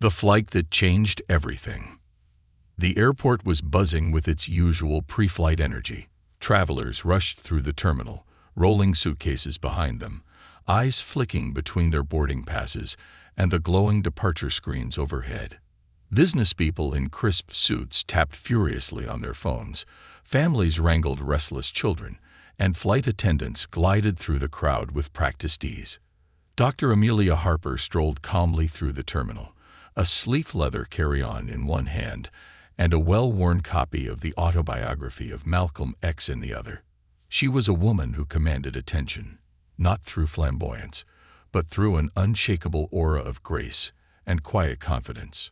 The flight that changed everything. The airport was buzzing with its usual pre-flight energy. Travelers rushed through the terminal, rolling suitcases behind them, eyes flicking between their boarding passes and the glowing departure screens overhead. Business people in crisp suits tapped furiously on their phones, families wrangled restless children, and flight attendants glided through the crowd with practiced ease. Dr. Amelia Harper strolled calmly through the terminal, a sleek leather carry-on in one hand and a well-worn copy of the autobiography of Malcolm X in the other. She was a woman who commanded attention, not through flamboyance, but through an unshakable aura of grace and quiet confidence.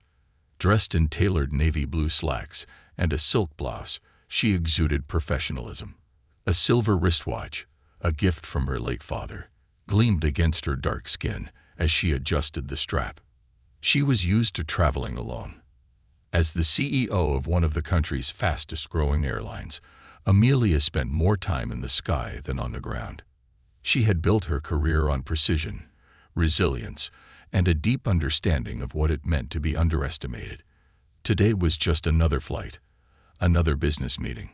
Dressed in tailored navy blue slacks and a silk blouse, she exuded professionalism. A silver wristwatch, a gift from her late father, gleamed against her dark skin as she adjusted the strap. She was used to traveling alone. As the CEO of one of the country's fastest-growing airlines, Amelia spent more time in the sky than on the ground. She had built her career on precision, resilience, and a deep understanding of what it meant to be underestimated. Today was just another flight, another business meeting,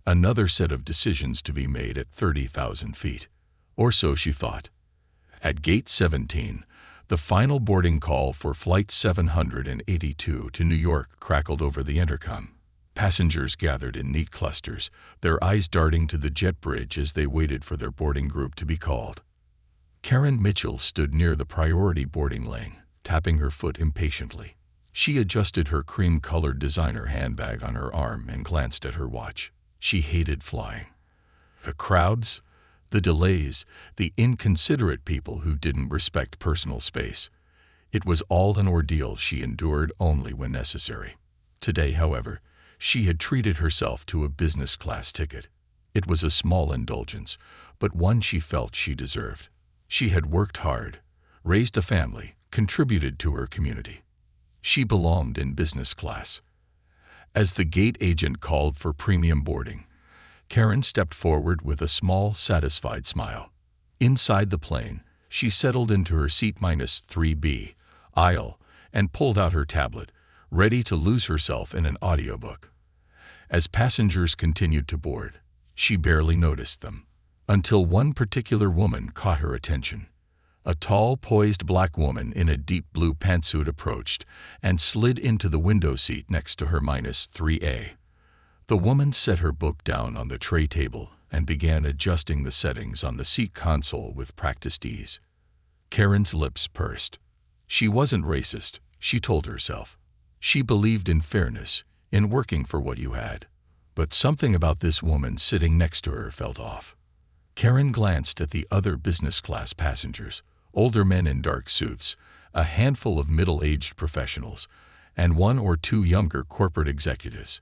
another set of decisions to be made at 30,000 feet. Or so she thought. At Gate 17, the final boarding call for Flight 782 to New York crackled over the intercom. Passengers gathered in neat clusters, their eyes darting to the jet bridge as they waited for their boarding group to be called. Karen Mitchell stood near the priority boarding lane, tapping her foot impatiently. She adjusted her cream-colored designer handbag on her arm and glanced at her watch. She hated flying. The crowds, the delays, the inconsiderate people who didn't respect personal space. It was all an ordeal she endured only when necessary. Today, however, she had treated herself to a business-class ticket. It was a small indulgence, but one she felt she deserved. She had worked hard, raised a family, contributed to her community. She belonged in business class. As the gate agent called for premium boarding, Karen stepped forward with a small, satisfied smile. Inside the plane, she settled into her seat -3B aisle and pulled out her tablet, ready to lose herself in an audiobook. As passengers continued to board, she barely noticed them, until one particular woman caught her attention. A tall, poised black woman in a deep blue pantsuit approached and slid into the window seat next to her -3A. The woman set her book down on the tray table and began adjusting the settings on the seat console with practiced ease. Karen's lips pursed. She wasn't racist, she told herself. She believed in fairness, in working for what you had. But something about this woman sitting next to her felt off. Karen glanced at the other business-class passengers, older men in dark suits, a handful of middle-aged professionals, and one or two younger corporate executives.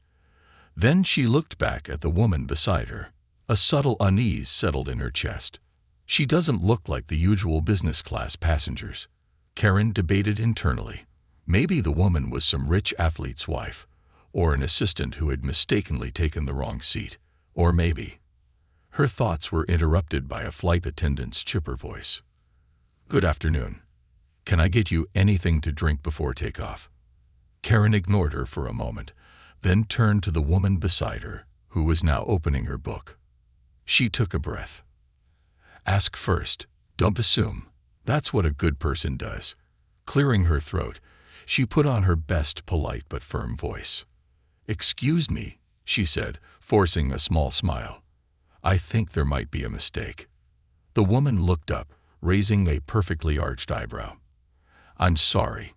Then she looked back at the woman beside her. A subtle unease settled in her chest. She doesn't look like the usual business-class passengers. Karen debated internally. Maybe the woman was some rich athlete's wife, or an assistant who had mistakenly taken the wrong seat, or maybe. Her thoughts were interrupted by a flight attendant's chipper voice. "Good afternoon. Can I get you anything to drink before takeoff?" Karen ignored her for a moment, then turned to the woman beside her, who was now opening her book. She took a breath. "Ask first, don't assume. That's what a good person does." Clearing her throat, she put on her best polite but firm voice. "Excuse me," she said, forcing a small smile. "I think there might be a mistake." The woman looked up, raising a perfectly arched eyebrow. "I'm sorry."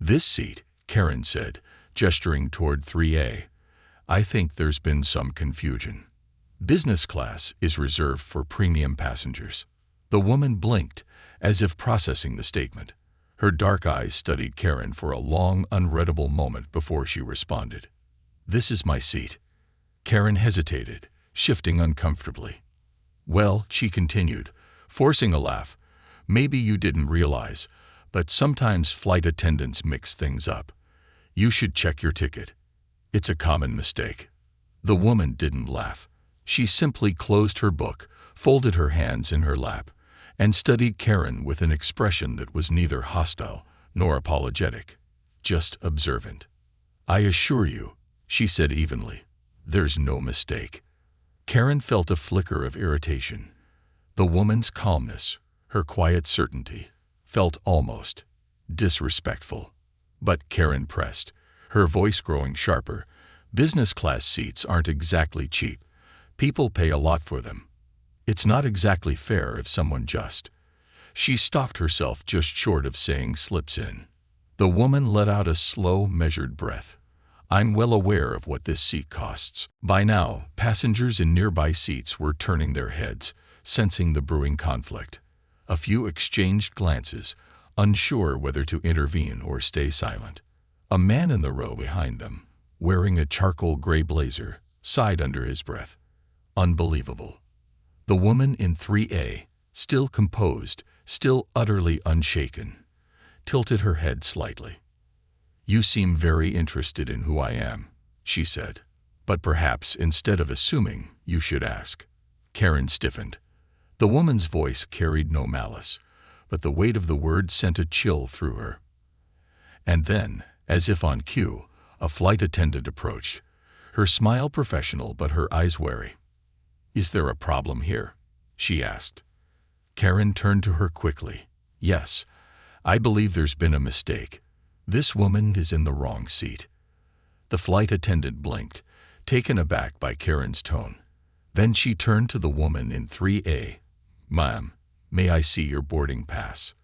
"This seat," Karen said, gesturing toward 3A. "I think there's been some confusion. Business class is reserved for premium passengers." The woman blinked, as if processing the statement. Her dark eyes studied Karen for a long, unreadable moment before she responded. "This is my seat." Karen hesitated, shifting uncomfortably. "Well," she continued, forcing a laugh, "maybe you didn't realize, but sometimes flight attendants mix things up. You should check your ticket. It's a common mistake." The woman didn't laugh. She simply closed her book, folded her hands in her lap, and studied Karen with an expression that was neither hostile nor apologetic. just observant. "I assure you," she said evenly, "there's no mistake." Karen felt a flicker of irritation. The woman's calmness, her quiet certainty, felt almost disrespectful. "But," Karen pressed, her voice growing sharper, "business class seats aren't exactly cheap. People pay a lot for them. It's not exactly fair if someone just—" She stopped herself just short of saying slips in. The woman let out a slow, measured breath. "I'm well aware of what this seat costs." By now, passengers in nearby seats were turning their heads, sensing the brewing conflict. A few exchanged glances, unsure whether to intervene or stay silent. A man in the row behind them, wearing a charcoal gray blazer, sighed under his breath. Unbelievable. The woman in 3A, still composed, still utterly unshaken, tilted her head slightly. "You seem very interested in who I am," she said. "But perhaps, instead of assuming, you should ask." Karen stiffened. The woman's voice carried no malice, but the weight of the words sent a chill through her. And then, as if on cue, a flight attendant approached, her smile professional but her eyes wary. "Is there a problem here?" she asked. Karen turned to her quickly. "Yes, I believe there's been a mistake. This woman is in the wrong seat." The flight attendant blinked, taken aback by Karen's tone. Then she turned to the woman in 3A. "Ma'am, may I see your boarding pass?"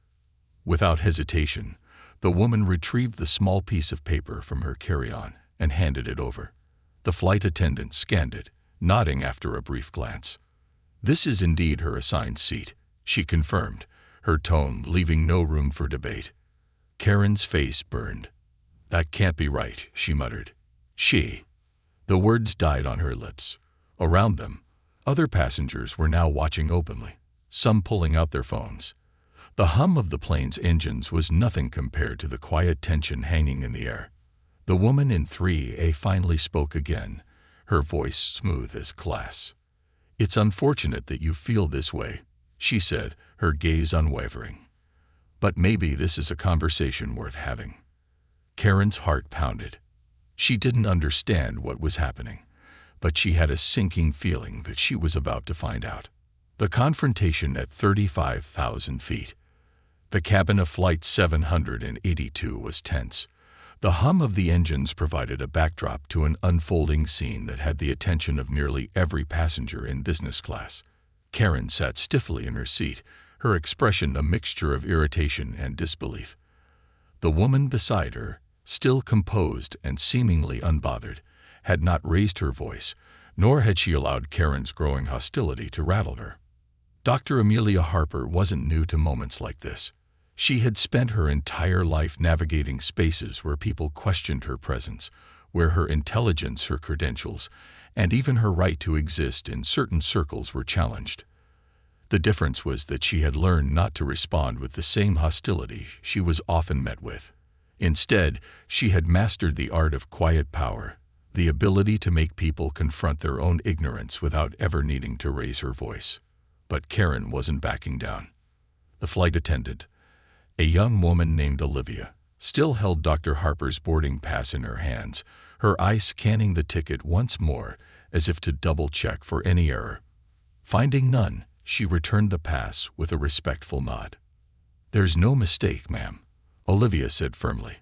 Without hesitation, the woman retrieved the small piece of paper from her carry-on and handed it over. The flight attendant scanned it, nodding after a brief glance. "This is indeed her assigned seat," she confirmed, her tone leaving no room for debate. Karen's face burned. "That can't be right," she muttered. "She—" The words died on her lips. Around them, other passengers were now watching openly, some pulling out their phones. The hum of the plane's engines was nothing compared to the quiet tension hanging in the air. The woman in 3A finally spoke again, her voice smooth as glass. "It's unfortunate that you feel this way," she said, her gaze unwavering. "But maybe this is a conversation worth having." Karen's heart pounded. She didn't understand what was happening, but she had a sinking feeling that she was about to find out. The confrontation at 35,000 feet. The cabin of Flight 782 was tense. The hum of the engines provided a backdrop to an unfolding scene that had the attention of nearly every passenger in business class. Karen sat stiffly in her seat, her expression a mixture of irritation and disbelief. The woman beside her, still composed and seemingly unbothered, had not raised her voice, nor had she allowed Karen's growing hostility to rattle her. Dr. Amelia Harper wasn't new to moments like this. She had spent her entire life navigating spaces where people questioned her presence, where her intelligence, her credentials, and even her right to exist in certain circles were challenged. The difference was that she had learned not to respond with the same hostility she was often met with. Instead, she had mastered the art of quiet power, the ability to make people confront their own ignorance without ever needing to raise her voice. But Karen wasn't backing down. The flight attendant, a young woman named Olivia, still held Dr. Harper's boarding pass in her hands, her eyes scanning the ticket once more as if to double-check for any error. Finding none, she returned the pass with a respectful nod. "There's no mistake, ma'am," Olivia said firmly.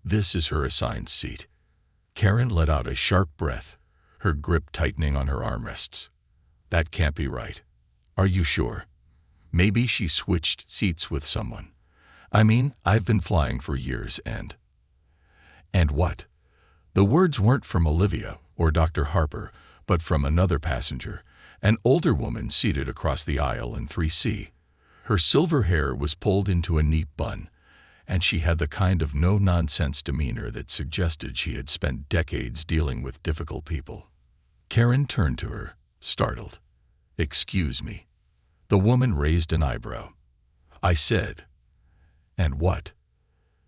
"This is her assigned seat." Karen let out a sharp breath, her grip tightening on her armrests. "That can't be right." "Are you sure? Maybe she switched seats with someone. I mean, I've been flying for years and—" "And what?" The words weren't from Olivia or Dr. Harper, but from another passenger, an older woman seated across the aisle in 3C. Her silver hair was pulled into a neat bun, and she had the kind of no-nonsense demeanor that suggested she had spent decades dealing with difficult people. Karen turned to her, startled. "Excuse me." The woman raised an eyebrow. "I said, and what?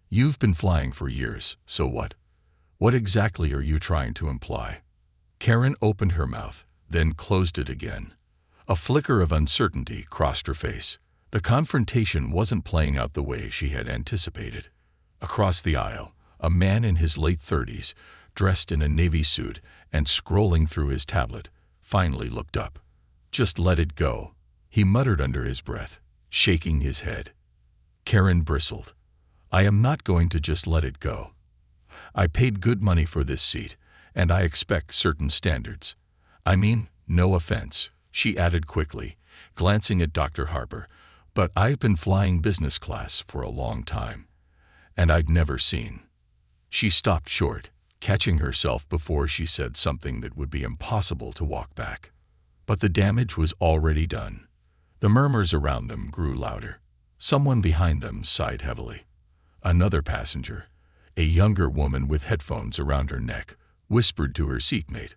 You've been flying for years, so what? What exactly are you trying to imply?" Karen opened her mouth, then closed it again. A flicker of uncertainty crossed her face. The confrontation wasn't playing out the way she had anticipated. Across the aisle, A man in his late 30s, dressed in a navy suit and scrolling through his tablet, finally looked up. "Just let it go," he muttered under his breath, shaking his head. Karen bristled. "I am not going to just let it go. I paid good money for this seat, and I expect certain standards. I mean, no offense," she added quickly, glancing at Dr. Harper, "but I've been flying business class for a long time, and I've never seen." She stopped short, catching herself before she said something that would be impossible to walk back. But the damage was already done. The murmurs around them grew louder. Someone behind them sighed heavily. Another passenger, a younger woman with headphones around her neck, whispered to her seatmate,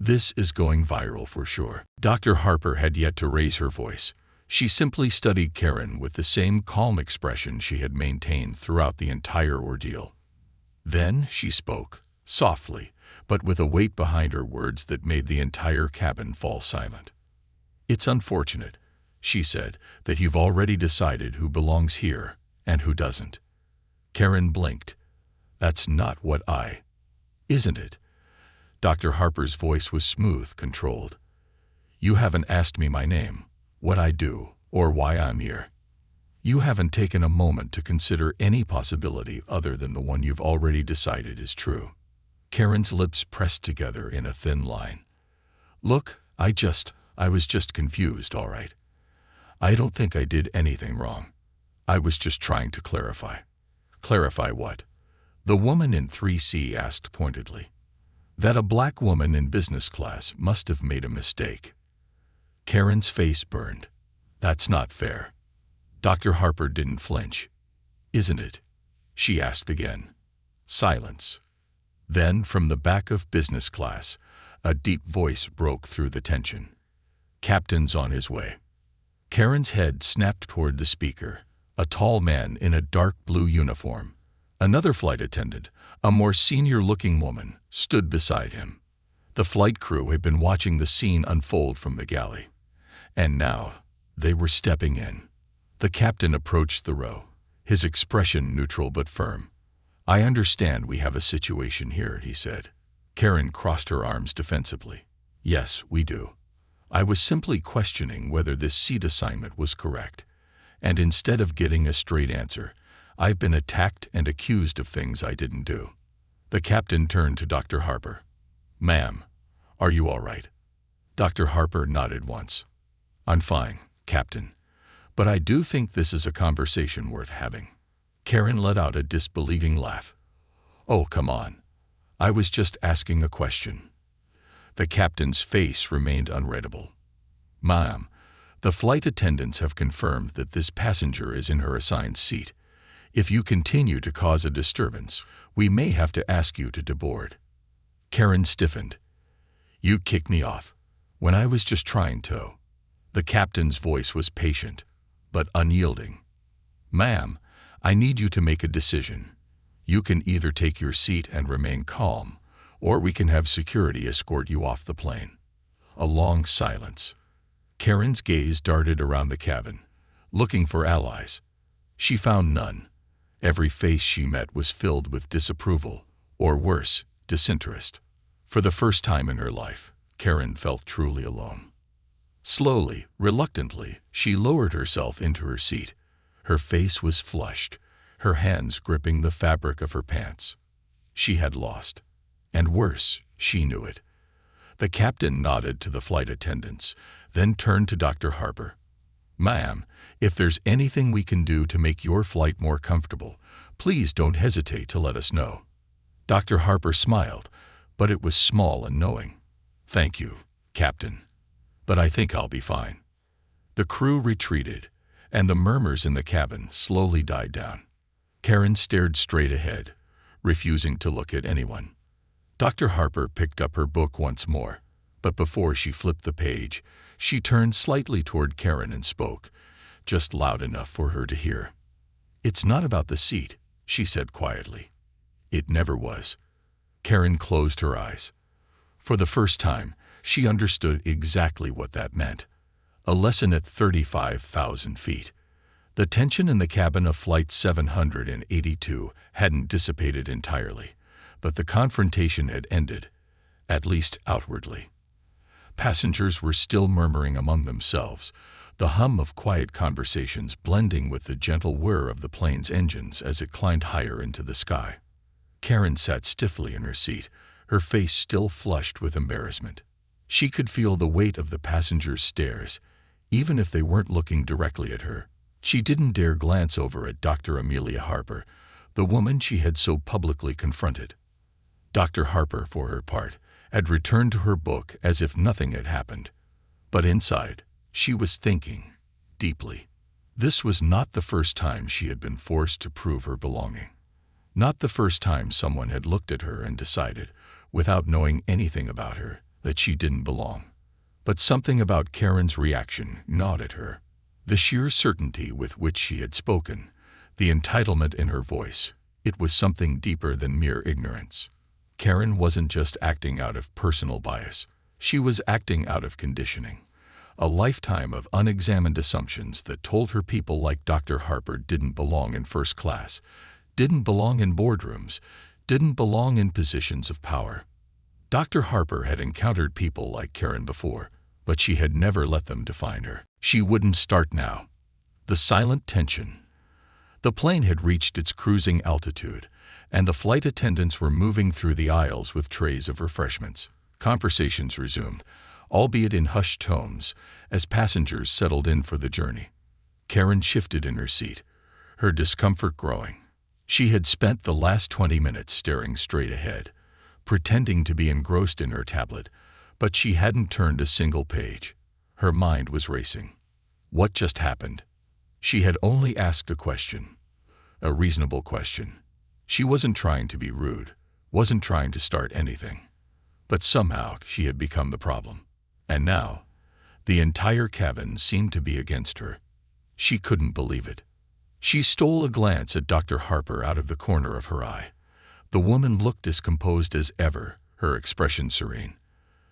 "This is going viral for sure." Dr. Harper had yet to raise her voice. She simply studied Karen with the same calm expression she had maintained throughout the entire ordeal. Then she spoke, softly, but with a weight behind her words that made the entire cabin fall silent. "It's unfortunate," she said, "that you've already decided who belongs here and who doesn't." Karen blinked. "That's not what Isn't it?" Dr. Harper's voice was smooth, controlled. "You haven't asked me my name, what I do, or why I'm here. You haven't taken a moment to consider any possibility other than the one you've already decided is true." Karen's lips pressed together in a thin line. "Look, I was just confused, all right. I don't think I did anything wrong. I was just trying to clarify." "Clarify what?" the woman in 3C asked pointedly. "That a black woman in business class must have made a mistake." Karen's face burned. "That's not fair." Dr. Harper didn't flinch. "Isn't it?" she asked again. Silence. Then, from the back of business class, a deep voice broke through the tension. "Captain's on his way." Karen's head snapped toward the speaker, a tall man in a dark blue uniform. Another flight attendant, a more senior-looking woman, stood beside him. The flight crew had been watching the scene unfold from the galley, and now they were stepping in. The captain approached the row, his expression neutral but firm. "I understand we have a situation here," he said. Karen crossed her arms defensively. "Yes, we do. I was simply questioning whether this seat assignment was correct, and instead of getting a straight answer, I've been attacked and accused of things I didn't do." The captain turned to Dr. Harper. "Ma'am, are you all right?" Dr. Harper nodded once. "I'm fine, Captain, but I do think this is a conversation worth having." Karen let out a disbelieving laugh. "Oh, come on. I was just asking a question." The captain's face remained unreadable. "Ma'am, the flight attendants have confirmed that this passenger is in her assigned seat. If you continue to cause a disturbance, we may have to ask you to deboard." Karen stiffened. "You kicked me off when I was just trying to." The captain's voice was patient, but unyielding. "Ma'am, I need you to make a decision. You can either take your seat and remain calm, or we can have security escort you off the plane." A long silence. Karen's gaze darted around the cabin, looking for allies. She found none. Every face she met was filled with disapproval, or worse, disinterest. For the first time in her life, Karen felt truly alone. Slowly, reluctantly, she lowered herself into her seat. Her face was flushed, her hands gripping the fabric of her pants. She had lost. And worse, she knew it. The captain nodded to the flight attendants, then turned to Dr. Harper. "Ma'am, if there's anything we can do to make your flight more comfortable, please don't hesitate to let us know." Dr. Harper smiled, but it was small and knowing. "Thank you, Captain, but I think I'll be fine." The crew retreated, and the murmurs in the cabin slowly died down. Karen stared straight ahead, refusing to look at anyone. Dr. Harper picked up her book once more, but before she flipped the page, she turned slightly toward Karen and spoke, just loud enough for her to hear. "It's not about the seat," she said quietly. "It never was." Karen closed her eyes. For the first time, she understood exactly what that meant. A lesson at 35,000 feet. The tension in the cabin of Flight 782 hadn't dissipated entirely, but the confrontation had ended, at least outwardly. Passengers were still murmuring among themselves, the hum of quiet conversations blending with the gentle whir of the plane's engines as it climbed higher into the sky. Karen sat stiffly in her seat, her face still flushed with embarrassment. She could feel the weight of the passengers' stares, even if they weren't looking directly at her. She didn't dare glance over at Dr. Amelia Harper, the woman she had so publicly confronted. Dr. Harper, for her part, had returned to her book as if nothing had happened. But inside, she was thinking, deeply. This was not the first time she had been forced to prove her belonging. Not the first time someone had looked at her and decided, without knowing anything about her, that she didn't belong. But something about Karen's reaction gnawed at her. The sheer certainty with which she had spoken, the entitlement in her voice, it was something deeper than mere ignorance. Karen wasn't just acting out of personal bias. She was acting out of conditioning. A lifetime of unexamined assumptions that told her people like Dr. Harper didn't belong in first class, didn't belong in boardrooms, didn't belong in positions of power. Dr. Harper had encountered people like Karen before, but she had never let them define her. She wouldn't start now. The silent tension. The plane had reached its cruising altitude, and the flight attendants were moving through the aisles with trays of refreshments. Conversations resumed, albeit in hushed tones, as passengers settled in for the journey. Karen shifted in her seat, her discomfort growing. She had spent the last 20 minutes staring straight ahead, pretending to be engrossed in her tablet, but she hadn't turned a single page. Her mind was racing. What just happened? She had only asked a question, a reasonable question. She wasn't trying to be rude, wasn't trying to start anything. But somehow she had become the problem. And now, the entire cabin seemed to be against her. She couldn't believe it. She stole a glance at Dr. Harper out of the corner of her eye. The woman looked as composed as ever, her expression serene.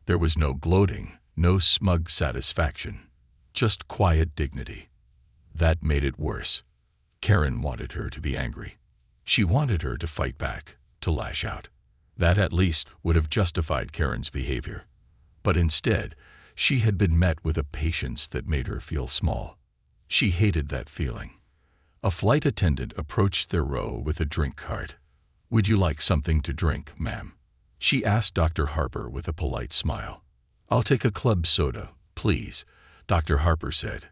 There was no gloating, no smug satisfaction, just quiet dignity. That made it worse. Karen wanted her to be angry. She wanted her to fight back, to lash out. That at least would have justified Karen's behavior. But instead, she had been met with a patience that made her feel small. She hated that feeling. A flight attendant approached their row with a drink cart. "Would you like something to drink, ma'am?" she asked Dr. Harper with a polite smile. "I'll take a club soda, please," Dr. Harper said.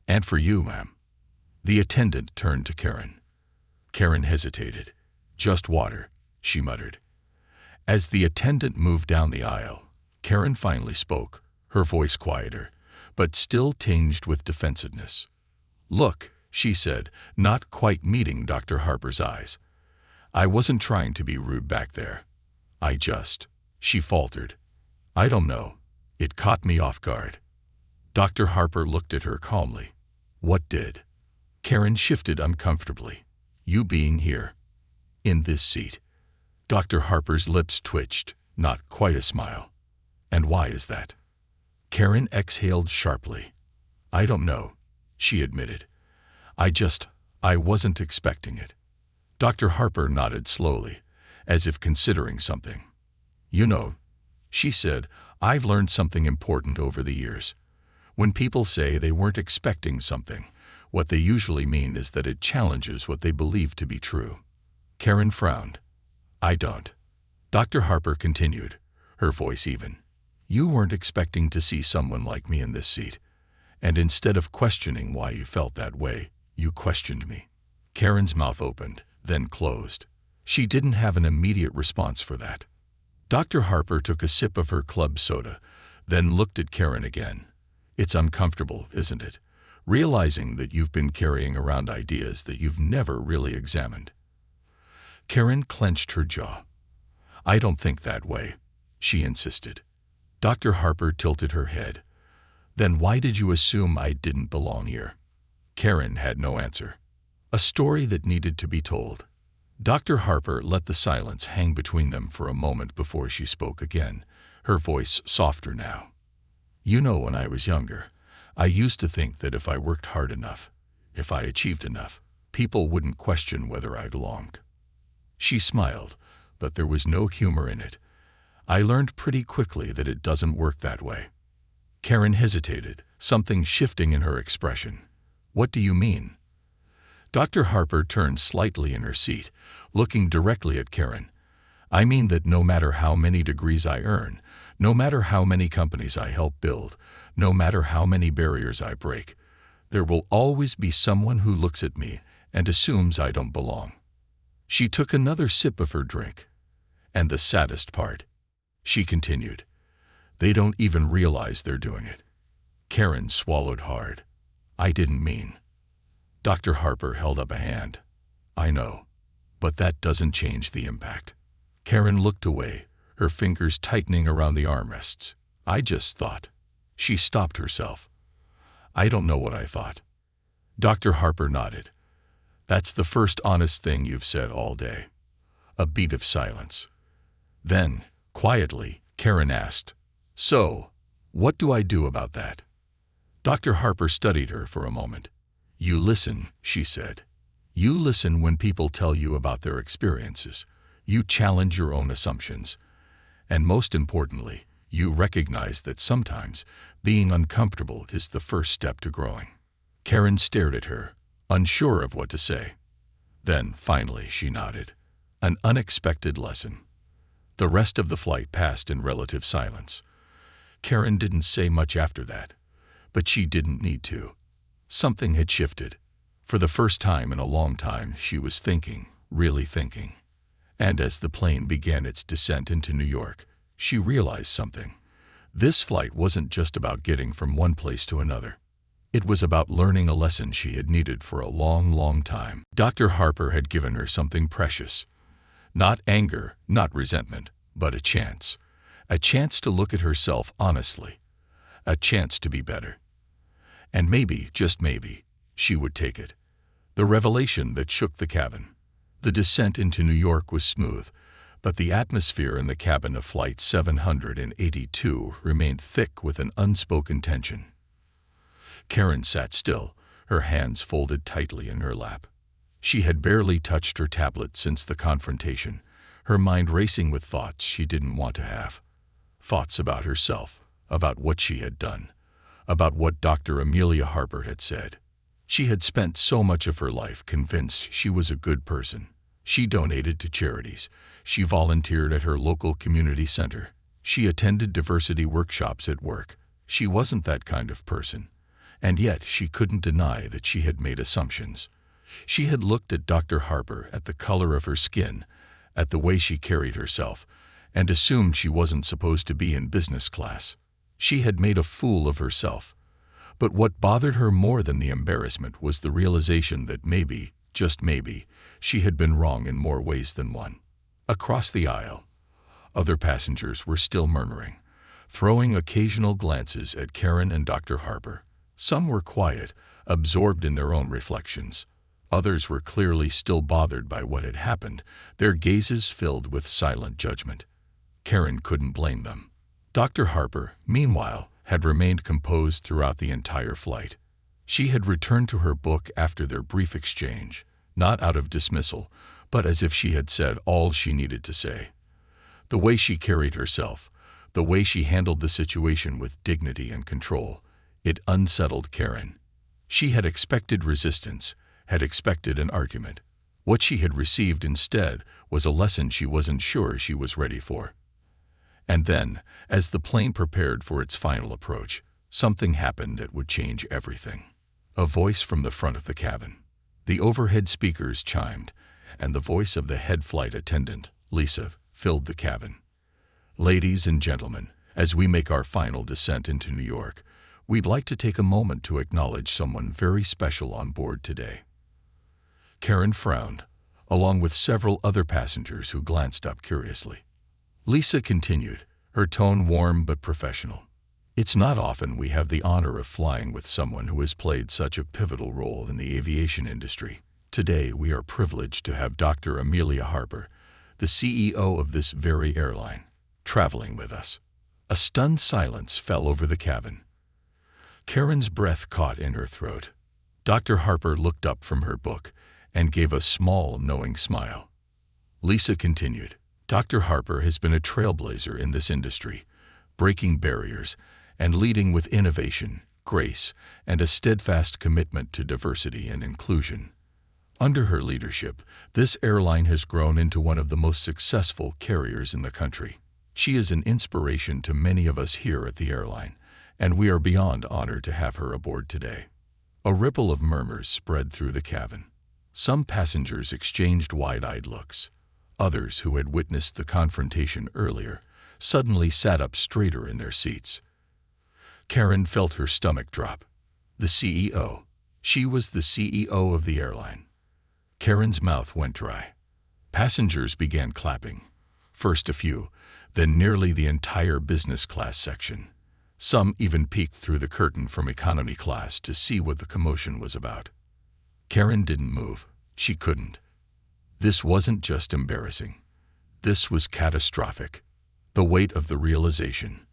"And for you, ma'am." The attendant turned to Karen. Karen hesitated. "Just water," she muttered. As the attendant moved down the aisle, Karen finally spoke, her voice quieter, but still tinged with defensiveness. "Look," she said, not quite meeting Dr. Harper's eyes. "I wasn't trying to be rude back there. She faltered. "I don't know. It caught me off guard." Dr. Harper looked at her calmly. "What did?" Karen shifted uncomfortably. "You being here. In this seat." Dr. Harper's lips twitched, not quite a smile. "And why is that?" Karen exhaled sharply. "I don't know," she admitted. I wasn't expecting it." Dr. Harper nodded slowly, as if considering something. "You know," she said, "I've learned something important over the years. When people say they weren't expecting something, what they usually mean is that it challenges what they believe to be true." Karen frowned. "I don't." Dr. Harper continued, her voice even. "You weren't expecting to see someone like me in this seat, and instead of questioning why you felt that way, you questioned me." Karen's mouth opened, then closed. She didn't have an immediate response for that. Dr. Harper took a sip of her club soda, then looked at Karen again. "It's uncomfortable, isn't it, realizing that you've been carrying around ideas that you've never really examined?" Karen clenched her jaw. "I don't think that way," she insisted. Dr. Harper tilted her head. "Then why did you assume I didn't belong here?" Karen had no answer. A story that needed to be told. Dr. Harper let the silence hang between them for a moment before she spoke again, her voice softer now. "You know, when I was younger, I used to think that if I worked hard enough, If I achieved enough, people wouldn't question whether I belonged. She smiled, but there was no humor in it. I learned pretty quickly that it doesn't work that way. Karen hesitated, something shifting in her expression. What do you mean? Dr. Harper turned slightly in her seat, looking directly at Karen. I mean that no matter how many degrees I earn, no matter how many companies I help build, no matter how many barriers I break, there will always be someone who looks at me and assumes I don't belong. She took another sip of her drink. And the saddest part, she continued, they don't even realize they're doing it. Karen swallowed hard. I didn't mean. Dr. Harper held up a hand. I know, but that doesn't change the impact. Karen looked away, her fingers tightening around the armrests. I just thought. She stopped herself. I don't know what I thought. Dr. Harper nodded. That's the first honest thing you've said all day. A beat of silence. Then, quietly, Karen asked, so, what do I do about that? Dr. Harper studied her for a moment. You listen, she said. You listen when people tell you about their experiences. You challenge your own assumptions. And most importantly, you recognize that sometimes being uncomfortable is the first step to growing. Karen stared at her, unsure of what to say. Then, finally, she nodded. An unexpected lesson. The rest of the flight passed in relative silence. Karen didn't say much after that, but she didn't need to. Something had shifted. For the first time in a long time, she was thinking, really thinking. And as the plane began its descent into New York, she realized something. This flight wasn't just about getting from one place to another. It was about learning a lesson she had needed for a long, long time. Dr. Harper had given her something precious. Not anger, not resentment, but a chance. A chance to look at herself honestly. A chance to be better. And maybe, just maybe, she would take it. The revelation that shook the cabin. The descent into New York was smooth, but the atmosphere in the cabin of Flight 782 remained thick with an unspoken tension. Karen sat still, her hands folded tightly in her lap. She had barely touched her tablet since the confrontation, her mind racing with thoughts she didn't want to have. Thoughts about herself, about what she had done, about what Dr. Amelia Harper had said. She had spent so much of her life convinced she was a good person. She donated to charities. She volunteered at her local community center. She attended diversity workshops at work. She wasn't that kind of person. And yet she couldn't deny that she had made assumptions. She had looked at Dr. Harper, at the color of her skin, at the way she carried herself, and assumed she wasn't supposed to be in business class. She had made a fool of herself. But what bothered her more than the embarrassment was the realization that maybe, just maybe, she had been wrong in more ways than one. Across the aisle, other passengers were still murmuring, throwing occasional glances at Karen and Dr. Harper. Some were quiet, absorbed in their own reflections. Others were clearly still bothered by what had happened, their gazes filled with silent judgment. Karen couldn't blame them. Dr. Harper, meanwhile, had remained composed throughout the entire flight. She had returned to her book after their brief exchange, not out of dismissal, but as if she had said all she needed to say. The way she carried herself, the way she handled the situation with dignity and control, it unsettled Karen. She had expected resistance, had expected an argument. What she had received instead was a lesson she wasn't sure she was ready for. And then, as the plane prepared for its final approach, something happened that would change everything. A voice from the front of the cabin. The overhead speakers chimed, and the voice of the head flight attendant, Lisa, filled the cabin. Ladies and gentlemen, as we make our final descent into New York, we'd like to take a moment to acknowledge someone very special on board today. Karen frowned, along with several other passengers who glanced up curiously. Lisa continued, her tone warm but professional. It's not often we have the honor of flying with someone who has played such a pivotal role in the aviation industry. Today we are privileged to have Dr. Amelia Harper, the CEO of this very airline, traveling with us. A stunned silence fell over the cabin. Karen's breath caught in her throat. Dr. Harper looked up from her book and gave a small, knowing smile. Lisa continued, Dr. Harper has been a trailblazer in this industry, breaking barriers and leading with innovation, grace, and a steadfast commitment to diversity and inclusion. Under her leadership, this airline has grown into one of the most successful carriers in the country. She is an inspiration to many of us here at the airline, and we are beyond honored to have her aboard today. A ripple of murmurs spread through the cabin. Some passengers exchanged wide-eyed looks. Others, who had witnessed the confrontation earlier, suddenly sat up straighter in their seats. Karen felt her stomach drop. The CEO. She was the CEO of the airline. Karen's mouth went dry. Passengers began clapping. First a few, then nearly the entire business class section. Some even peeked through the curtain from economy class to see what the commotion was about. Karen didn't move. She couldn't. This wasn't just embarrassing. This was catastrophic. The weight of the realization.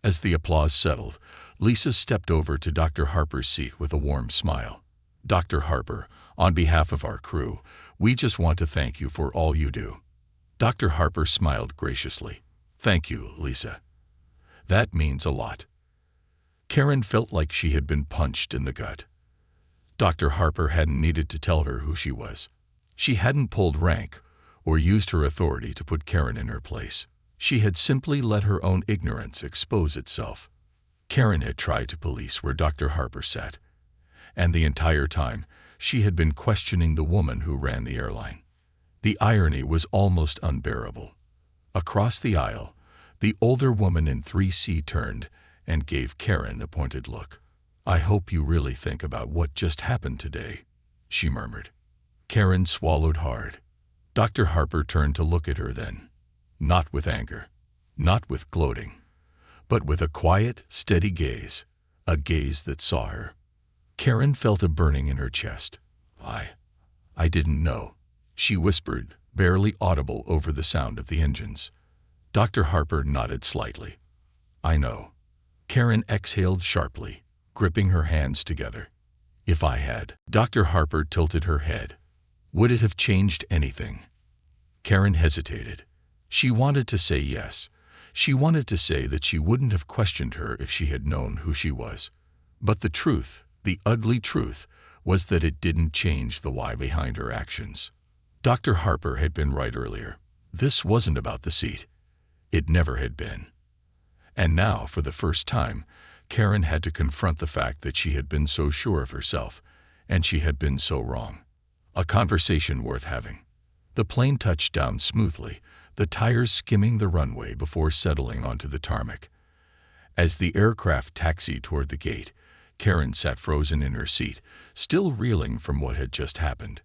As the applause settled, Lisa stepped over to Dr. Harper's seat with a warm smile. Dr. Harper, on behalf of our crew, we just want to thank you for all you do. Dr. Harper smiled graciously. Thank you, Lisa. That means a lot. Karen felt like she had been punched in the gut. Dr. Harper hadn't needed to tell her who she was. She hadn't pulled rank or used her authority to put Karen in her place. She had simply let her own ignorance expose itself. Karen had tried to police where Dr. Harper sat, and the entire time she had been questioning the woman who ran the airline. The irony was almost unbearable. Across the aisle, the older woman in 3C turned and gave Karen a pointed look. I hope you really think about what just happened today, she murmured. Karen swallowed hard. Dr. Harper turned to look at her then, not with anger, not with gloating, but with a quiet, steady gaze, a gaze that saw her. Karen felt a burning in her chest. I didn't know, she whispered, barely audible over the sound of the engines. Dr. Harper nodded slightly. I know. Karen exhaled sharply, gripping her hands together. If I had. Dr. Harper tilted her head. Would it have changed anything? Karen hesitated. She wanted to say yes. She wanted to say that she wouldn't have questioned her if she had known who she was. But the truth, the ugly truth, was that it didn't change the why behind her actions. Dr. Harper had been right earlier. This wasn't about the seat. It never had been. And now, for the first time, Karen had to confront the fact that she had been so sure of herself, and she had been so wrong. A conversation worth having. The plane touched down smoothly, the tires skimming the runway before settling onto the tarmac. As the aircraft taxied toward the gate, Karen sat frozen in her seat, still reeling from what had just happened.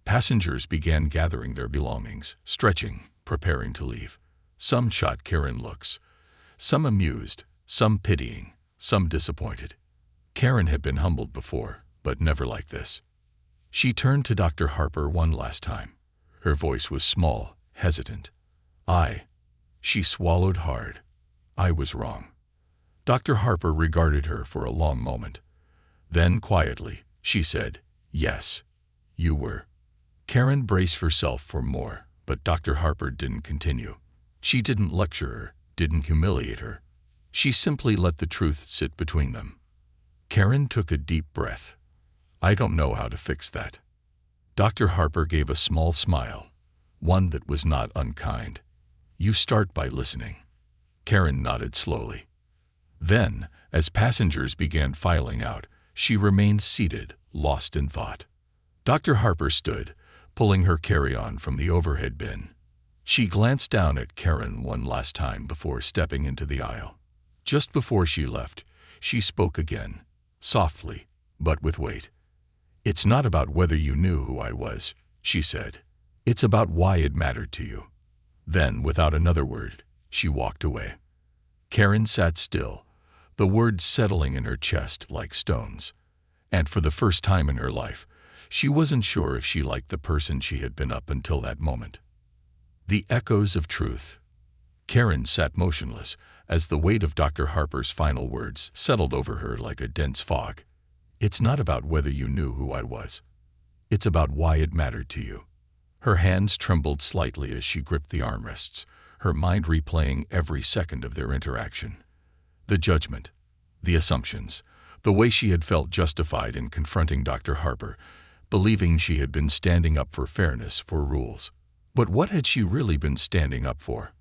Passengers began gathering their belongings, stretching, preparing to leave. Some shot Karen looks, some amused, some pitying, some disappointed. Karen had been humbled before, but never like this. She turned to Dr. Harper one last time. Her voice was small, hesitant. She swallowed hard. I was wrong. Dr. Harper regarded her for a long moment. Then, quietly, she said, Yes, you were. Karen braced herself for more, but Dr. Harper didn't continue. She didn't lecture her, didn't humiliate her. She simply let the truth sit between them. Karen took a deep breath. I don't know how to fix that. Dr. Harper gave a small smile, one that was not unkind. You start by listening. Karen nodded slowly. Then, as passengers began filing out, she remained seated, lost in thought. Dr. Harper stood, pulling her carry-on from the overhead bin. She glanced down at Karen one last time before stepping into the aisle. Just before she left, she spoke again, softly, but with weight. It's not about whether you knew who I was, she said. It's about why it mattered to you. Then, without another word, she walked away. Karen sat still, the words settling in her chest like stones. And for the first time in her life, she wasn't sure if she liked the person she had been up until that moment. The echoes of truth. Karen sat motionless as the weight of Dr. Harper's final words settled over her like a dense fog. It's not about whether you knew who I was. It's about why it mattered to you." Her hands trembled slightly as she gripped the armrests, her mind replaying every second of their interaction. The judgment, the assumptions, the way she had felt justified in confronting Dr. Harper, believing she had been standing up for fairness, for rules. But what had she really been standing up for?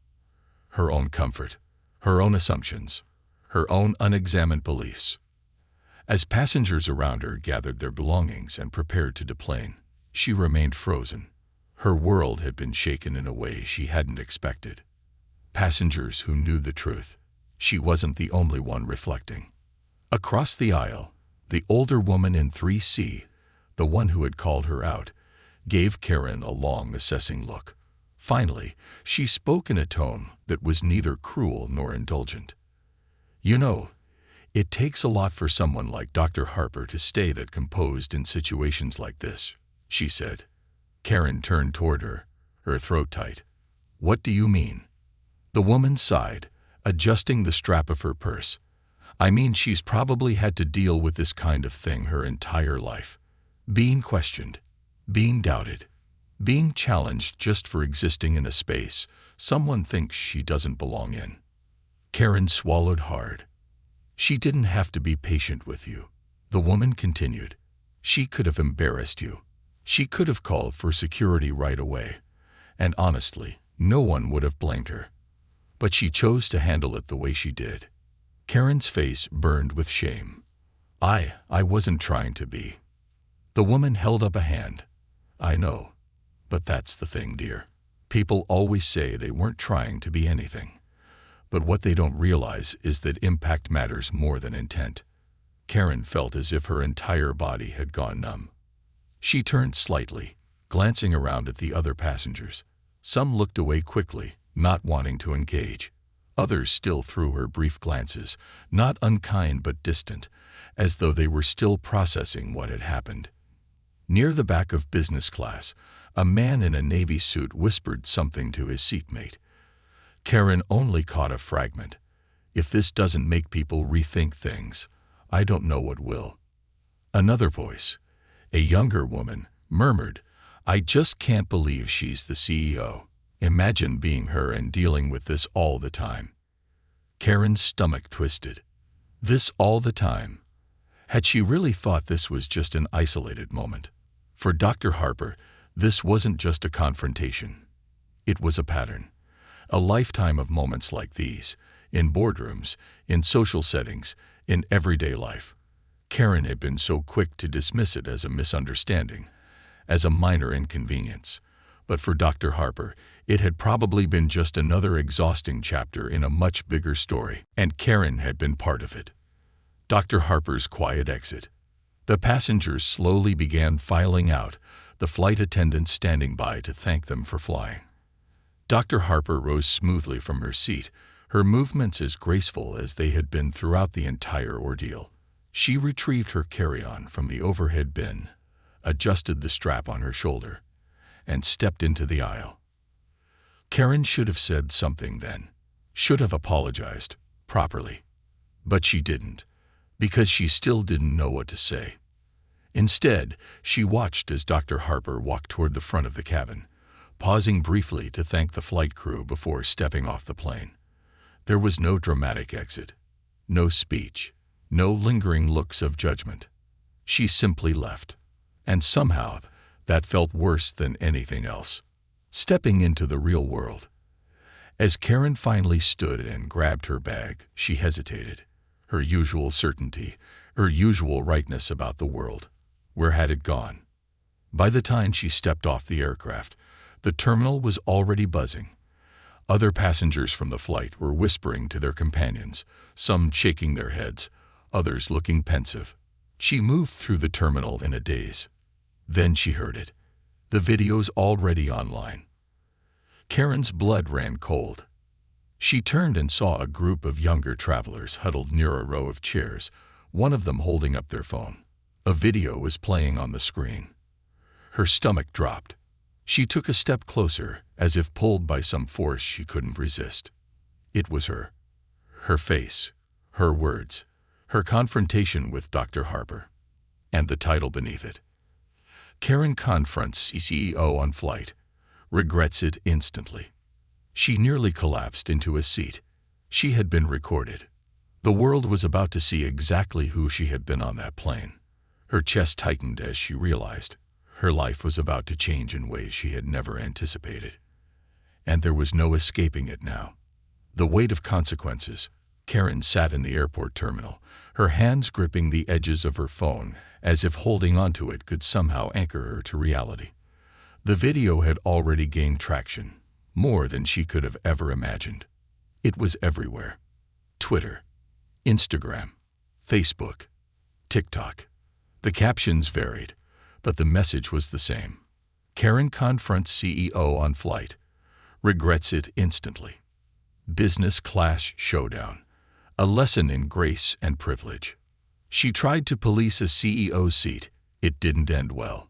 Her own comfort, her own assumptions, her own unexamined beliefs. As passengers around her gathered their belongings and prepared to deplane, she remained frozen. Her world had been shaken in a way she hadn't expected. Passengers who knew the truth. She wasn't the only one reflecting. Across the aisle, the older woman in 3C, the one who had called her out, gave Karen a long, assessing look. Finally, she spoke in a tone that was neither cruel nor indulgent. "You know, it takes a lot for someone like Dr. Harper to stay that composed in situations like this," she said. Karen turned toward her, her throat tight. "What do you mean?" The woman sighed, adjusting the strap of her purse. "I mean, she's probably had to deal with this kind of thing her entire life. Being questioned, being doubted, being challenged just for existing in a space someone thinks she doesn't belong in." Karen swallowed hard. "She didn't have to be patient with you," the woman continued. "She could have embarrassed you. She could have called for security right away. And honestly, no one would have blamed her. But she chose to handle it the way she did." Karen's face burned with shame. I wasn't trying to be." The woman held up a hand. "I know. But that's the thing, dear. People always say they weren't trying to be anything. But what they don't realize is that impact matters more than intent." Karen felt as if her entire body had gone numb. She turned slightly, glancing around at the other passengers. Some looked away quickly, not wanting to engage. Others still threw her brief glances, not unkind but distant, as though they were still processing what had happened. Near the back of business class, a man in a navy suit whispered something to his seatmate. Karen only caught a fragment. "If this doesn't make people rethink things, I don't know what will." Another voice, a younger woman, murmured, "I just can't believe she's the CEO. Imagine being her and dealing with this all the time." Karen's stomach twisted. This all the time. Had she really thought this was just an isolated moment? For Dr. Harper, this wasn't just a confrontation. It was a pattern. A lifetime of moments like these, in boardrooms, in social settings, in everyday life. Karen had been so quick to dismiss it as a misunderstanding, as a minor inconvenience. But for Dr. Harper, it had probably been just another exhausting chapter in a much bigger story, and Karen had been part of it. Dr. Harper's quiet exit. The passengers slowly began filing out, the flight attendants standing by to thank them for flying. Dr. Harper rose smoothly from her seat, her movements as graceful as they had been throughout the entire ordeal. She retrieved her carry-on from the overhead bin, adjusted the strap on her shoulder, and stepped into the aisle. Karen should have said something then, should have apologized, properly. But she didn't, because she still didn't know what to say. Instead, she watched as Dr. Harper walked toward the front of the cabin, pausing briefly to thank the flight crew before stepping off the plane. There was no dramatic exit, no speech, no lingering looks of judgment. She simply left. And somehow, that felt worse than anything else. Stepping into the real world. As Karen finally stood and grabbed her bag, she hesitated. Her usual certainty, her usual rightness about the world. Where had it gone? By the time she stepped off the aircraft, the terminal was already buzzing. Other passengers from the flight were whispering to their companions, some shaking their heads, others looking pensive. She moved through the terminal in a daze. Then she heard it. The video's already online. Karen's blood ran cold. She turned and saw a group of younger travelers huddled near a row of chairs, one of them holding up their phone. A video was playing on the screen. Her stomach dropped. She took a step closer, as if pulled by some force she couldn't resist. It was her. Her face, her words, her confrontation with Dr. Harper. and the title beneath it. Karen confronts CEO on flight, regrets it instantly. She nearly collapsed into a seat. She had been recorded. The world was about to see exactly who she had been on that plane. Her chest tightened as she realized her life was about to change in ways she had never anticipated. And there was no escaping it now. The weight of consequences. Karen sat in the airport terminal, her hands gripping the edges of her phone as if holding onto it could somehow anchor her to reality. The video had already gained traction, more than she could have ever imagined. It was everywhere. Twitter, Instagram, Facebook, TikTok. The captions varied, but the message was the same. Karen confronts CEO on flight, regrets it instantly. Business class showdown, a lesson in grace and privilege. She tried to police a CEO seat. It didn't end well.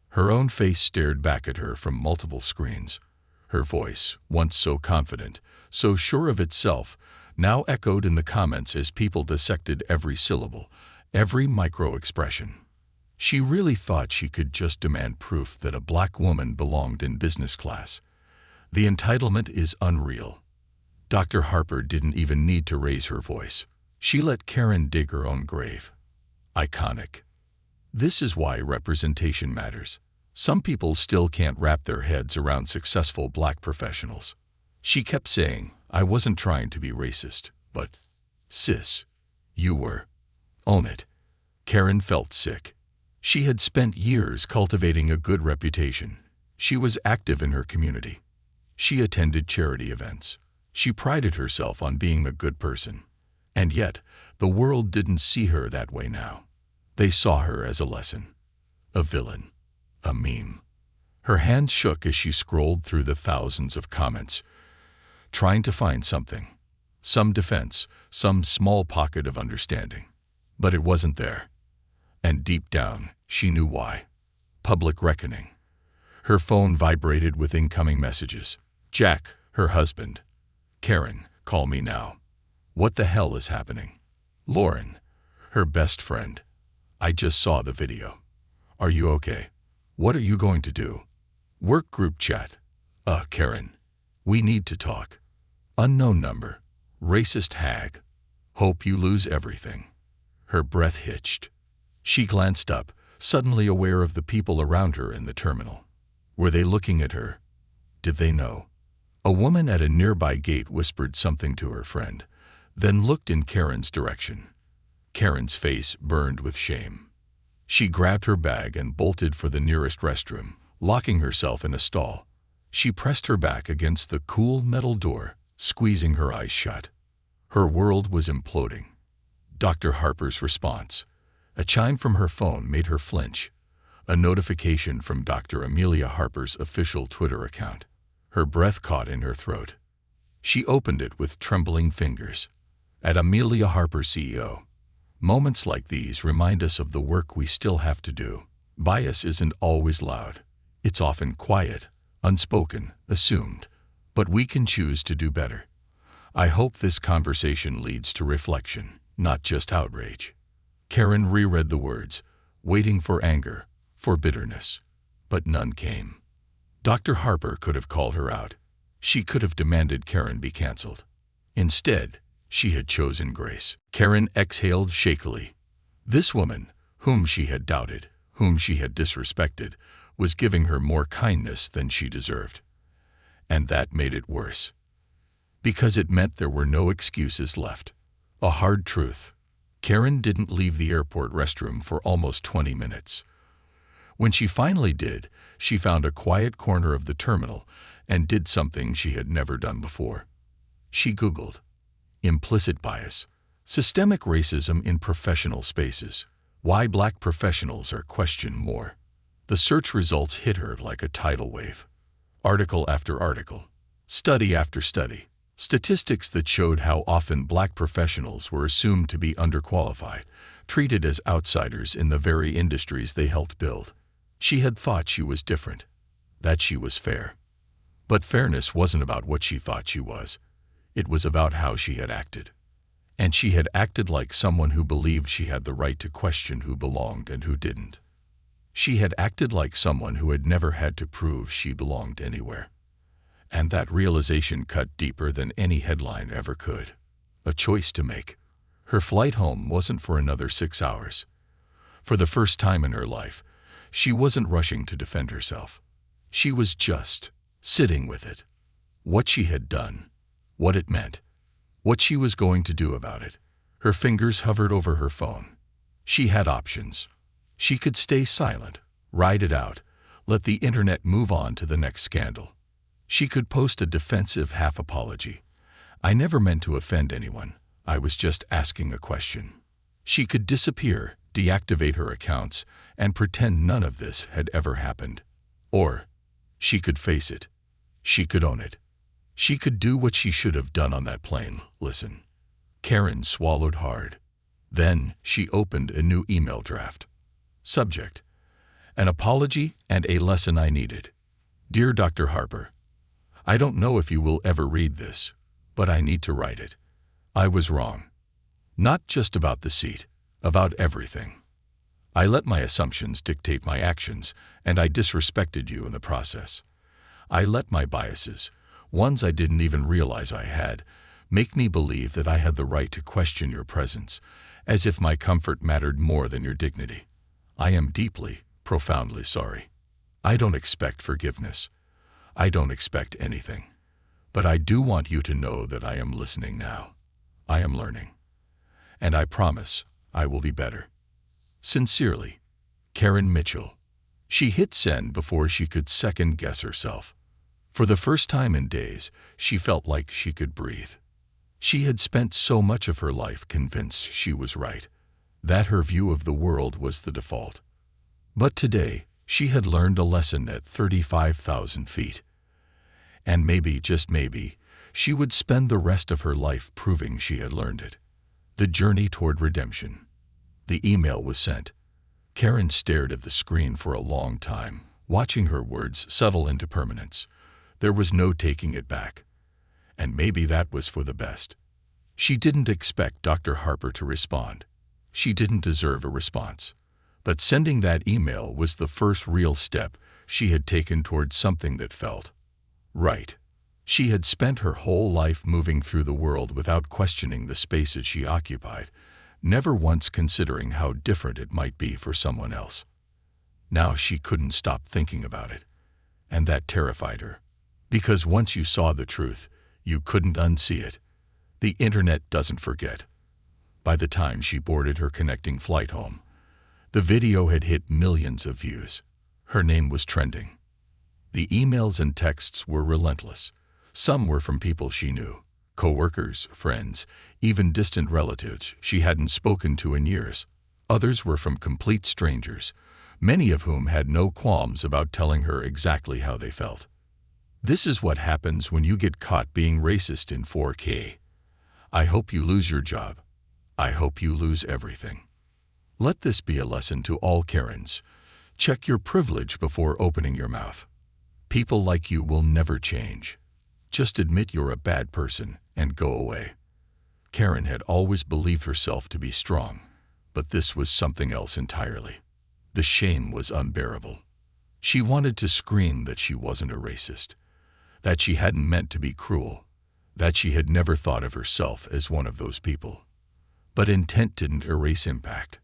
Her own face stared back at her from multiple screens. Her voice, once so confident, so sure of itself, now echoed in the comments as people dissected every syllable, every micro-expression. She really thought she could just demand proof that a black woman belonged in business class. The entitlement is unreal. Dr. Harper didn't even need to raise her voice. She let Karen dig her own grave. Iconic. This is why representation matters. Some people still can't wrap their heads around successful black professionals. She kept saying, "I wasn't trying to be racist, but, sis, you were. Own it." Karen felt sick. She had spent years cultivating a good reputation. She was active in her community. She attended charity events. She prided herself on being a good person. And yet, the world didn't see her that way now. They saw her as a lesson, a villain, a meme. Her hands shook as she scrolled through the thousands of comments, trying to find something, some defense, some small pocket of understanding. But it wasn't there. And deep down, she knew why. Public reckoning. Her phone vibrated with incoming messages. Jack, her husband. Karen, call me now. What the hell is happening? Lauren, her best friend. I just saw the video. Are you okay? What are you going to do? Work group chat. Karen. We need to talk. Unknown number. Racist hag. Hope you lose everything. Her breath hitched. She glanced up, suddenly aware of the people around her in the terminal. Were they looking at her? Did they know? A woman at a nearby gate whispered something to her friend, then looked in Karen's direction. Karen's face burned with shame. She grabbed her bag and bolted for the nearest restroom, locking herself in a stall. She pressed her back against the cool metal door, squeezing her eyes shut. Her world was imploding. Dr. Harper's response. A chime from her phone made her flinch. A notification from Dr. Amelia Harper's official Twitter account. Her breath caught in her throat. She opened it with trembling fingers. At Amelia Harper, CEO. Moments like these remind us of the work we still have to do. Bias isn't always loud. It's often quiet, unspoken, assumed. But we can choose to do better. I hope this conversation leads to reflection, not just outrage. Karen reread the words, waiting for anger, for bitterness. But none came. Dr. Harper could have called her out. She could have demanded Karen be canceled. Instead, she had chosen grace. Karen exhaled shakily. This woman, whom she had doubted, whom she had disrespected, was giving her more kindness than she deserved. And that made it worse. Because it meant there were no excuses left. A hard truth. Karen didn't leave the airport restroom for almost 20 minutes. When she finally did, she found a quiet corner of the terminal and did something she had never done before. She Googled implicit bias, systemic racism in professional spaces, why black professionals are questioned more. The search results hit her like a tidal wave. Article after article, study after study, statistics that showed how often black professionals were assumed to be underqualified, treated as outsiders in the very industries they helped build. She had thought she was different, that she was fair. But fairness wasn't about what she thought she was. It was about how she had acted. And she had acted like someone who believed she had the right to question who belonged and who didn't. She had acted like someone who had never had to prove she belonged anywhere. And that realization cut deeper than any headline ever could. A choice to make. Her flight home wasn't for another 6 hours. For the first time in her life, she wasn't rushing to defend herself. She was just sitting with it. What she had done, what it meant, what she was going to do about it. Her fingers hovered over her phone. She had options. She could stay silent, ride it out, let the internet move on to the next scandal. She could post a defensive half-apology. I never meant to offend anyone. I was just asking a question. She could disappear, deactivate her accounts, and pretend none of this had ever happened. Or she could face it. She could own it. She could do what she should have done on that plane. Listen. Karen swallowed hard. Then she opened a new email draft. Subject: an apology and a lesson I needed. Dear Dr. Harper, I don't know if you will ever read this, but I need to write it. I was wrong. Not just about the seat, about everything. I let my assumptions dictate my actions, and I disrespected you in the process. I let my biases, ones I didn't even realize I had, make me believe that I had the right to question your presence, as if my comfort mattered more than your dignity. I am deeply, profoundly sorry. I don't expect forgiveness. I don't expect anything. But I do want you to know that I am listening now. I am learning. And I promise I will be better. Sincerely, Karen Mitchell. She hit send before she could second-guess herself. For the first time in days, she felt like she could breathe. She had spent so much of her life convinced she was right, that her view of the world was the default. But today, she had learned a lesson at 35,000 feet. And maybe, just maybe, she would spend the rest of her life proving she had learned it. The journey toward redemption. The email was sent. Karen stared at the screen for a long time, watching her words settle into permanence. There was no taking it back. And maybe that was for the best. She didn't expect Dr. Harper to respond. She didn't deserve a response. But sending that email was the first real step she had taken toward something that felt right. She had spent her whole life moving through the world without questioning the spaces she occupied, never once considering how different it might be for someone else. Now she couldn't stop thinking about it, and that terrified her. Because once you saw the truth, you couldn't unsee it. The internet doesn't forget. By the time she boarded her connecting flight home, the video had hit millions of views. Her name was trending. The emails and texts were relentless. Some were from people she knew, co-workers, friends, even distant relatives she hadn't spoken to in years. Others were from complete strangers, many of whom had no qualms about telling her exactly how they felt. This is what happens when you get caught being racist in 4K. I hope you lose your job. I hope you lose everything. Let this be a lesson to all Karens. Check your privilege before opening your mouth. People like you will never change. Just admit you're a bad person and go away. Karen had always believed herself to be strong, but this was something else entirely. The shame was unbearable. She wanted to scream that she wasn't a racist, that she hadn't meant to be cruel, that she had never thought of herself as one of those people. But intent didn't erase impact.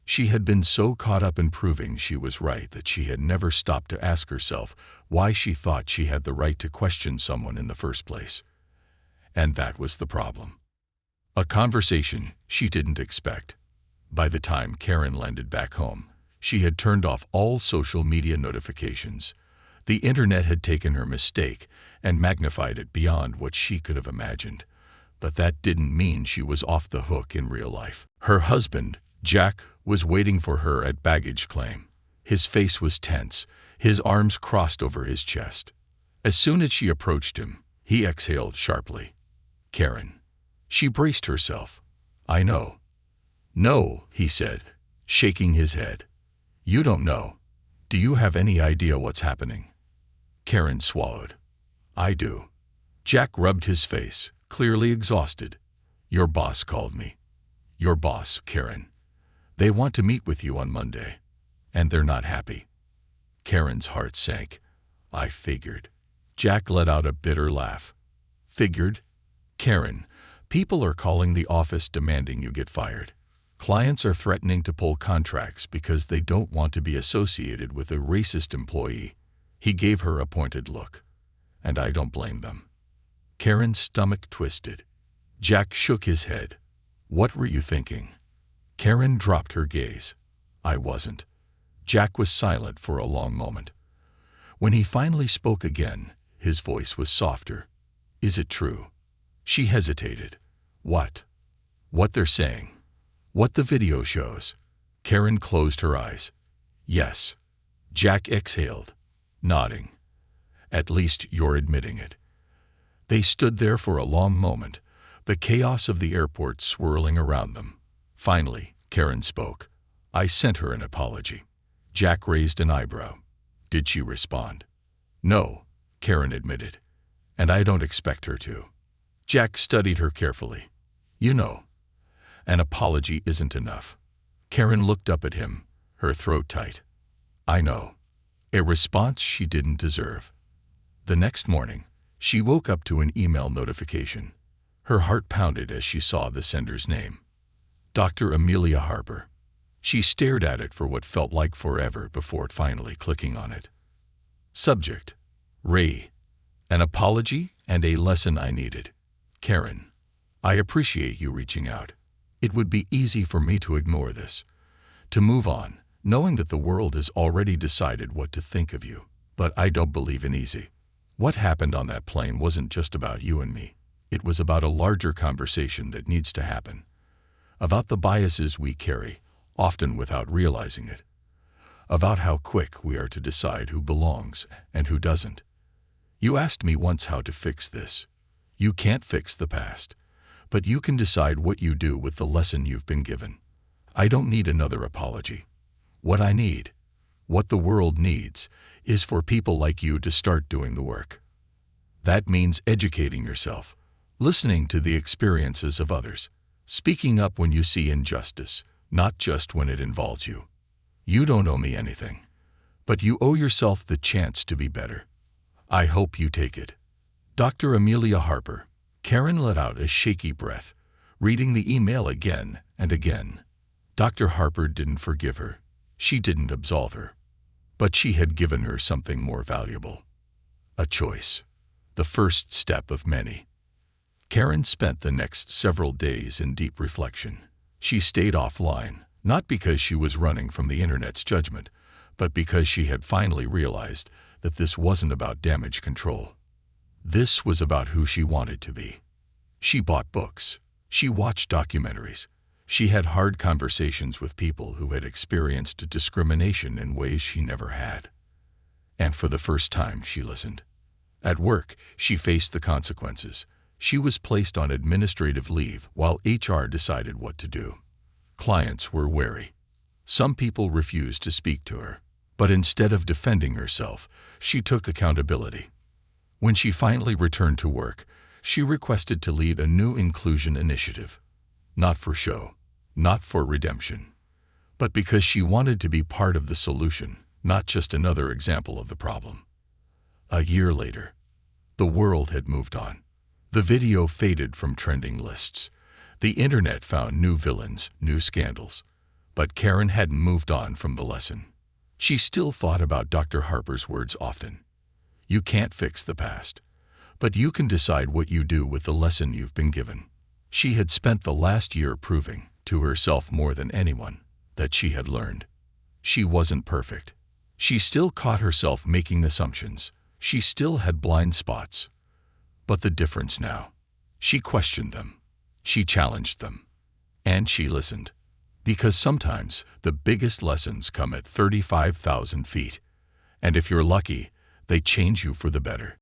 She had been so caught up in proving she was right that she had never stopped to ask herself why she thought she had the right to question someone in the first place. And that was the problem. A conversation she didn't expect. By the time Karen landed back home, she had turned off all social media notifications. The internet had taken her mistake and magnified it beyond what she could have imagined. But that didn't mean she was off the hook in real life. Her husband, Jack, was waiting for her at baggage claim. His face was tense, his arms crossed over his chest. As soon as she approached him, he exhaled sharply. Karen. She braced herself. I know. No, he said, shaking his head. You don't know. Do you have any idea what's happening? Karen swallowed. I do. Jack rubbed his face, clearly exhausted. Your boss called me. Your boss, Karen. They want to meet with you on Monday, and they're not happy. Karen's heart sank. I figured. Jack let out a bitter laugh. Figured? Karen, people are calling the office demanding you get fired. Clients are threatening to pull contracts because they don't want to be associated with a racist employee. He gave her a pointed look. And I don't blame them. Karen's stomach twisted. Jack shook his head. What were you thinking? Karen dropped her gaze. I wasn't. Jack was silent for a long moment. When he finally spoke again, his voice was softer. Is it true? She hesitated. What? What they're saying? What the video shows? Karen closed her eyes. Yes. Jack exhaled, nodding. At least you're admitting it. They stood there for a long moment, the chaos of the airport swirling around them. Finally, Karen spoke. I sent her an apology. Jack raised an eyebrow. Did she respond? No, Karen admitted. And I don't expect her to. Jack studied her carefully. You know, an apology isn't enough. Karen looked up at him, her throat tight. I know. A response she didn't deserve. The next morning, she woke up to an email notification. Her heart pounded as she saw the sender's name. Dr. Amelia Harper. She stared at it for what felt like forever before finally clicking on it. Subject: Ray. An apology and a lesson I needed. Karen. I appreciate you reaching out. It would be easy for me to ignore this, to move on, knowing that the world has already decided what to think of you. But I don't believe in easy. What happened on that plane wasn't just about you and me. It was about a larger conversation that needs to happen. About the biases we carry, often without realizing it. About how quick we are to decide who belongs and who doesn't. You asked me once how to fix this. You can't fix the past, but you can decide what you do with the lesson you've been given. I don't need another apology. What I need, what the world needs, is for people like you to start doing the work. That means educating yourself, listening to the experiences of others, speaking up when you see injustice, not just when it involves you. You don't owe me anything, but you owe yourself the chance to be better. I hope you take it. Dr. Amelia Harper. Karen let out a shaky breath, reading the email again and again. Dr. Harper didn't forgive her. She didn't absolve her. But she had given her something more valuable. A choice. The first step of many. Karen spent the next several days in deep reflection. She stayed offline, not because she was running from the internet's judgment, but because she had finally realized that this wasn't about damage control. This was about who she wanted to be. She bought books. She watched documentaries. She had hard conversations with people who had experienced discrimination in ways she never had. And for the first time, she listened. At work, she faced the consequences. She was placed on administrative leave while HR decided what to do. Clients were wary. Some people refused to speak to her. But instead of defending herself, she took accountability. When she finally returned to work, she requested to lead a new inclusion initiative. Not for show, not for redemption, but because she wanted to be part of the solution, not just another example of the problem. A year later, the world had moved on. The video faded from trending lists. The internet found new villains, new scandals. But Karen hadn't moved on from the lesson. She still thought about Dr. Harper's words often. You can't fix the past, but you can decide what you do with the lesson you've been given. She had spent the last year proving, to herself more than anyone, that she had learned. She wasn't perfect. She still caught herself making assumptions. She still had blind spots. But the difference now, she questioned them. She challenged them. And she listened. Because sometimes the biggest lessons come at 35,000 feet. And if you're lucky, they change you for the better.